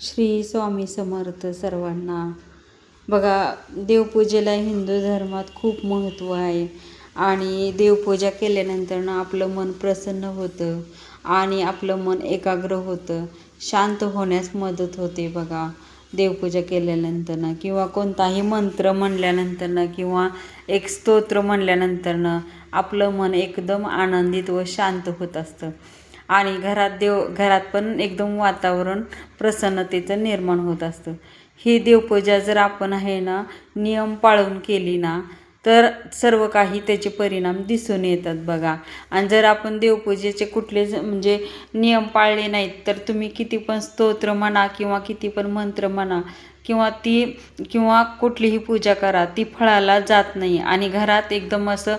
श्री स्वामी समर्थ सर्वांना। बघा, देवपूजेला हिंदू धर्मात खूप महत्त्व आहे आणि देवपूजा केल्यानंतर ना आपलं मन प्रसन्न होतं आणि आपलं मन एकाग्र होतं, शांत होण्यास मदत होते। बघा, देवपूजा केल्यानंतर ना किंवा कोणताही मंत्र म्हणल्यानंतर ना किंवा एक स्तोत्र म्हणल्यानंतर ना आपलं मन एकदम आनंदित व शांत होत असतं आणि घरात पण एकदम वातावरण प्रसन्नतेचं निर्माण होत असतं। ही देवपूजा जर आपण आहे ना नियम पाळून केली ना तर सर्व काही त्याचे परिणाम दिसून येतात। बघा, आणि जर आपण देवपूजेचे कुठलेच म्हणजे नियम पाळले नाहीत तर तुम्ही किती पण स्तोत्र म्हणा किंवा किती पण मंत्र म्हणा किंवा कुठलीही पूजा करा, ती फळाला जात नाही आणि घरात एकदम असं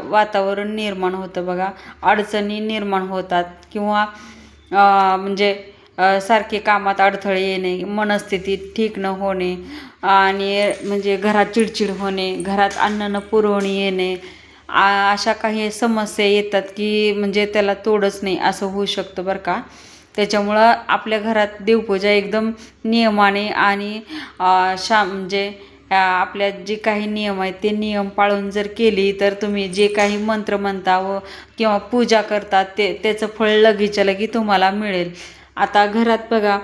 वातावरण निर्माण होतं। बघा, अडचणी निर्माण होतात किंवा म्हणजे सारखे कामात अडथळे येणे, मनस्थिती ठीक न होणे आणि म्हणजे घरात चिडचिड होणे, घरात अन्न न पुरवणी येणे, अशा काही समस्या येतात की म्हणजे त्याला तोडच नाही असं होऊ शकतं बरं का। त्याच्यामुळं आपल्या घरात देवपूजा एकदम नियमाने आणि म्हणजे आपल्या जे काही नियम आहेत ते नियम पाळून जर केली तर तुम्ही जे काही मंत्र म्हणता व किंवा पूजा करतात त्याचं फळ लगेच्या लगे तुम्हाला मिळेल। आता घरात बघा,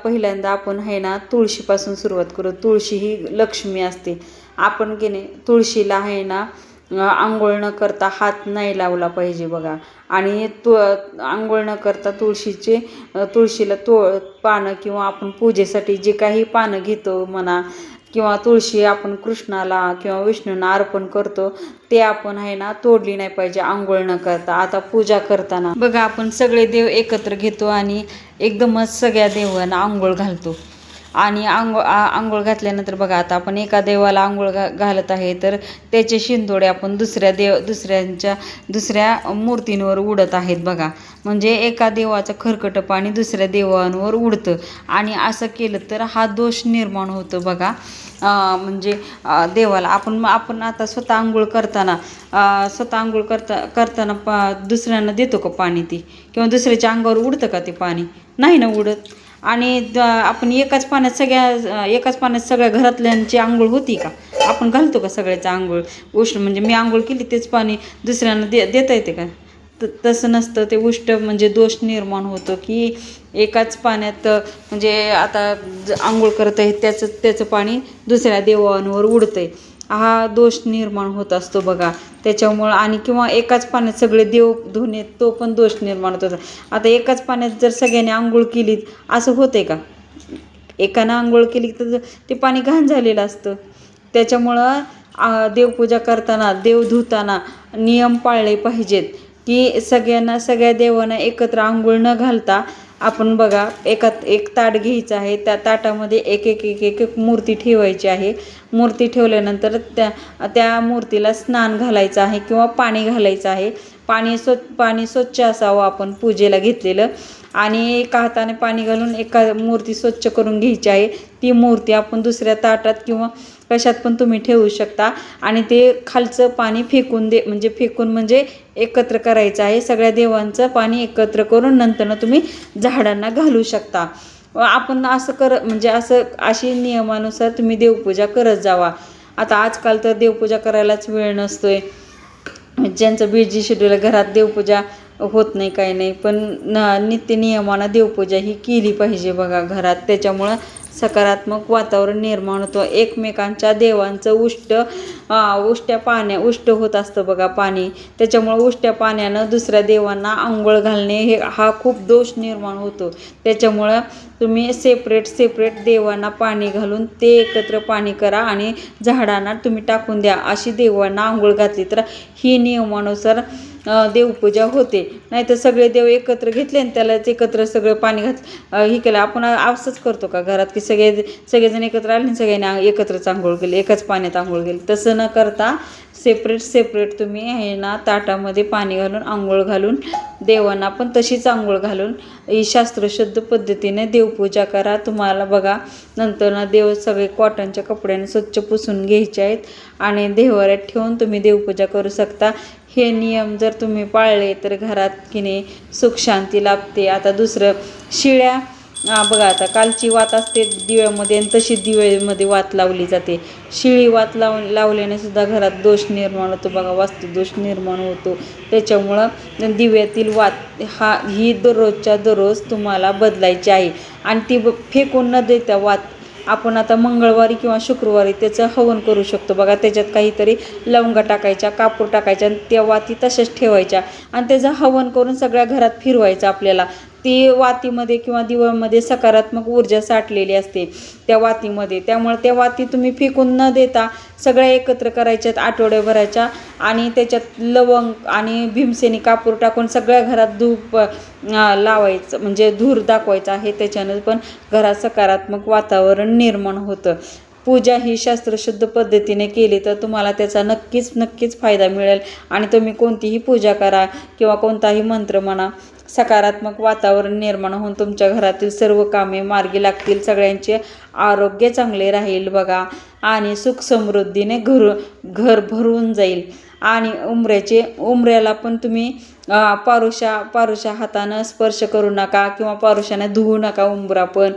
पहिल्यांदा आपण आहे ना तुळशीपासून सुरुवात करू। तुळशी ही लक्ष्मी असते। आपण की नाही तुळशीला आहे ना आंघोळ न करता हात नाही लावला पाहिजे। बघा, आणि आंघोळ न करता तुळशीला पानं किंवा आपण पूजेसाठी जे काही पानं घेतो म्हणा किंवा तुळशी आपण कृष्णाला किंवा विष्णूंना अर्पण करतो ते आपण आहे ना तोडली नाही पाहिजे आंघोळ न करता। आता पूजा करताना बघा, आपण सगळे देव एकत्र घेतो आणि एकदमच सगळ्या देवांना आंघोळ घालतो आणि आंघोळ घातल्यानंतर बघा, आता आपण एका देवाला आंघोळ घालत आहे तर त्याचे शिंदोडे आपण दुसऱ्या मूर्तींवर उडत आहेत। बघा, म्हणजे एका देवाचं खरकटं पाणी दुसऱ्या देवांवर उडतं आणि असं केलं तर हा दोष निर्माण होतो। बघा, म्हणजे देवाला आपण आता स्वतः आंघोळ करताना दुसऱ्यांना देतो का पाणी ती, किंवा दुसऱ्याच्या अंगावर उडतं का ते पाणी? नाही ना उडत। आणि आपण एकाच पाण्यात सगळ्या घरातल्यांची आंघोळ होती का? आपण घालतो का सगळ्याचं आंघोळ? उष्ण म्हणजे मी आंघोळ केली तेच पाणी दुसऱ्यांना देता येते का? तसं नसतं। ते उष्ट म्हणजे दोष निर्माण होतो की एकाच पाण्यात म्हणजे आता आंघोळ करत आहे त्याचं पाणी दुसऱ्या देवांवर उडतंय, हा दोष निर्माण होत असतो। बघा, त्याच्यामुळं आणि किंवा एकाच पाण्यात सगळे देव धुणे तो पण दोष निर्माण होतो। आता एकाच पाण्यात जर सगळ्यांनी आंघोळ केली असं होते का? एकानं आंघोळ केली तर ते पाणी घाण झालेलं असतं। त्याच्यामुळं देवपूजा करताना देव धुताना नियम पाळले पाहिजेत की सगळ्या देवांना एकत्र आंघोळ न घालता आपण बघा एक ताट घ्यायचं आहे, त्या ताटामध्ये एक मूर्ती ठेवायची आहे। मूर्ती ठेवल्यानंतर त्या मूर्तीला स्नान घालायचं आहे किंवा पाणी घालायचं आहे। पाणी स्वच्छ असावं आपण पूजेला घेतलेलं, आणि एका हाताने पाणी घालून एका मूर्ती स्वच्छ करून घ्यायची आहे। ती मूर्ती आपण दुसऱ्या ताटात किंवा कशात पण तुम्ही ठेवू शकता आणि ते खालचं पाणी फेकून म्हणजे एकत्र करायचं आहे। सगळ्या देवांचं पाणी एकत्र करून नंतरनं तुम्ही झाडांना घालू शकता। आपण असं म्हणजे अशी नियमानुसार तुम्ही देवपूजा करत जावा। आता आजकाल तर देवपूजा करायलाच वेळ नसतोय, ज्यांचं बिझी शेड्यूल घरात देवपूजा होत नाही काही नाही, पण नित्य नियमानं देवपूजा ही केली पाहिजे बघा घरात। त्याच्यामुळं सकारात्मक वातावरण निर्माण होतं। एकमेकांच्या देवांचं उष्ट होत असतं बघा पाणी, त्याच्यामुळं उष्ट्या पाण्यानं दुसऱ्या देवांना आंघोळ घालणे हा खूप दोष निर्माण होतो। त्याच्यामुळं तुम्ही सेपरेट देवांना पाणी घालून ते एकत्र पाणी करा आणि झाडांना तुम्ही टाकून द्या। अशी देवांना आंघोळ घातली तर ही नियमानुसार देवपूजा होते। नाहीतर सगळे देव एकत्र घेतले आणि त्यालाच एकत्र सगळं पाणी हे केलं। आपण असंच करतो का घरात की सगळेजण एकत्र आले आणि सगळ्यांनी एकत्रच आंघोळ केली, एकाच पाण्यात आंघोळ केली? तसं न करता सेपरेट तुम्ही आहे ना ताटामध्ये पाणी घालून आंघोळ घालून देवांना पण तशीच आंघोळ घालून शास्त्रशुद्ध पद्धतीने देवपूजा करा। तुम्हाला बघा नंतर देव सगळे कॉटनच्या कपड्याने स्वच्छ पुसून घ्यायचे आहेत आणि देव्हाऱ्यात ठेवून तुम्ही देवपूजा करू शकता। हे नियम जर तुम्ही पाळले तर घरात की नाही सुख शांती लाभते। आता दुसरं, बघा आता कालची वात असते दिव्यामध्ये आणि तशी दिव्यामध्ये वात लावली जाते. शिळी वात लावल्याने सुद्धा घरात दोष निर्माण होतो बघा, वास्तुदोष निर्माण होतो. त्याच्यामुळं दिव्यातील वात ही दररोजच्या दररोज तुम्हाला बदलायची आहे. आणि ती फेकून न देता वात आपण आता मंगळवारी किंवा शुक्रवारी त्याचं हवन करू शकतो बघा. त्याच्यात काहीतरी लवंगा टाकायच्या, कापूर टाकायच्या आणि त्या वाती तशाच ठेवायच्या आणि त्याचं हवन करून सगळ्या घरात फिरवायचं आपल्याला. ती वातीमध्ये किंवा दिव्यामध्ये सकारात्मक ऊर्जा साठलेली असते त्या वातीमध्ये. त्यामुळे त्या वाती तुम्ही फेकून न देता सगळ्या एकत्र करायच्यात आठवड्याभराच्या आणि त्याच्यात लवंग आणि भीमसेनी कापूर टाकून सगळ्या घरात धूप लावायचं, म्हणजे धूर दाखवायचा आहे. त्याच्यानं पण घरात सकारात्मक वातावरण निर्माण होतं. पूजा ही शास्त्रशुद्ध पद्धतीने केली तर तुम्हाला त्याचा नक्कीच फायदा मिळेल. आणि तुम्ही कोणतीही पूजा करा किंवा कोणताही मंत्र म्हणा, सकारात्मक वातावरण निर्माण होऊन तुमच्या घरातील सर्व कामे मार्गी लागतील. सगळ्यांचे आरोग्य चांगले राहील बघा आणि सुख समृद्धीने घर भरून जाईल. आणि उंबऱ्याला पण तुम्ही पारुशा हातानं स्पर्श करू नका किंवा पारुशाने धुवू नका. उंबरा पण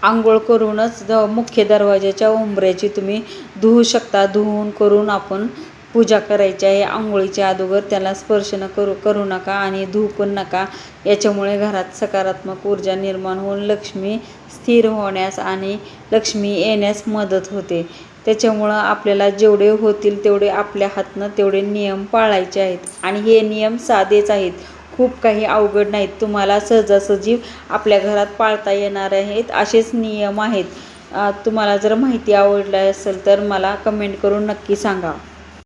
आंघोळ करूनच मुख्य दरवाजाच्या उंबऱ्याची तुम्ही धुवू शकता. धुवून करून आपण पूजा करायची आहे. आंघोळीच्या अगोदर त्याला स्पर्श करू नका आणि धुवू पण नका. याच्यामुळे घरात सकारात्मक ऊर्जा निर्माण होऊन लक्ष्मी स्थिर होण्यास आणि लक्ष्मी येण्यास मदत होते. त्याच्यामुळं आपल्याला जेवढे होतील तेवढे आपल्या हातनं तेवढे नियम पाळायचे आहेत. आणि हे नियम साधेच आहेत, खूप काही अवघड नाहीत. तुम्हाला सहजासहजी आपल्या घरात पाळता येणार आहेत असेच नियम आहेत. तुम्हाला जर माहिती आवडली असेल तर मला कमेंट करून नक्की सांगा.